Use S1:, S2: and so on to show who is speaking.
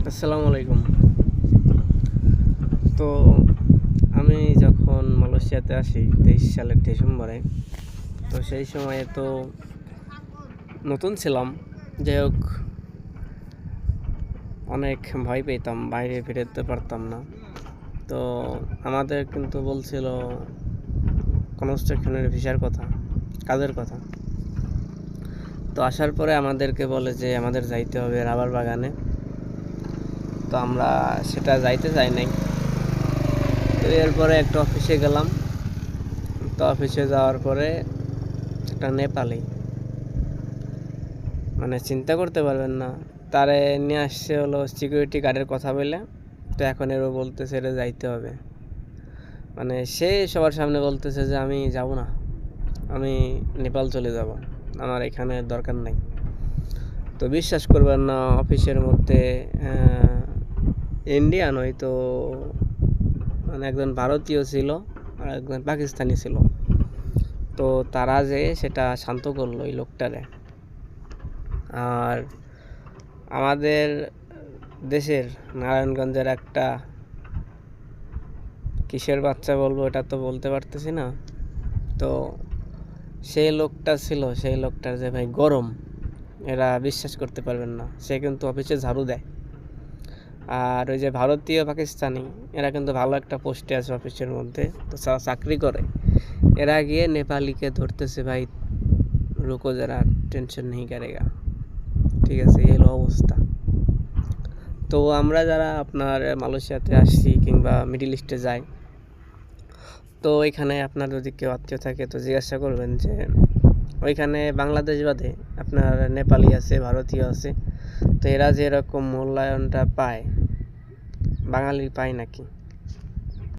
S1: আসসালামু আলাইকুম। তো আমি যখন মালয়েশিয়াতে আসি 23 সালের ডিসেম্বরে, তো সেই সময়ে তো নতুন ছিলাম। যাই হোক, অনেক ভয় পেতাম, বাইরে বেরোতে পারতাম না। তো আমাদের কিন্তু বলছিল কনস্ট্রাকশনের ভিসার কথা, কাজের কথা। তো আসার পরে আমাদেরকে বলে যে আমাদের যাইতে হবে রাবার বাগানে। তো আমরা সেটা যাইতে চাই নাই। তো এরপরে একটা অফিসে গেলাম। তো অফিসে যাওয়ার পরে একটা নেপালি, মানে চিন্তা করতে পারবেন না, তারে নিয়ে আসছে হলো সিকিউরিটি গার্ডের কথা বলে। তো এখন এরও বলতেছে এটা যাইতে হবে, মানে সে সবার সামনে বলতেছে যে আমি যাব না, আমি নেপাল চলে যাব, আমার এখানে দরকার নাই। তো বিশ্বাস করবেন না, অফিসের মধ্যে ইন্ডিয়ান হয়তো, মানে একজন ভারতীয় ছিল আর একজন পাকিস্তানি ছিল। তো তারা যে সেটা শান্ত করলো ওই লোকটারে। আর আমাদের দেশের নারায়ণগঞ্জের একটা কিসের বাচ্চা বলবো, এটা তো বলতে পারতেছি না। তো সেই লোকটা ছিল, সেই লোকটার যে ভাই গরম, এরা বিশ্বাস করতে পারবেন না। সে কিন্তু অফিসে ঝাড়ু দেয়। আর ওই যে ভারতীয় পাকিস্তানি, এরা কিন্তু ভালো একটা পোস্টে আছে অফিসের মধ্যে, তো চাকরি করে। এরা গিয়ে নেপালিকে ধরতেছে, ভাই রুকো যারা, টেনশন নেই করেগা। ঠিক আছে, এই হলো অবস্থা। তো আমরা যারা আপনার মালয়েশিয়াতে আসছি কিংবা মিডল ইস্টে যাই, তো ওইখানে আপনার যদি কেউ আত্মীয় থাকে তো জিজ্ঞাসা করবেন যে ওইখানে বাংলাদেশ বাদে আপনার নেপালি আছে, ভারতীয় আছে, তো এরা যে এরকম মূল্যায়নটা পায়, বাঙালি পায় নাকি?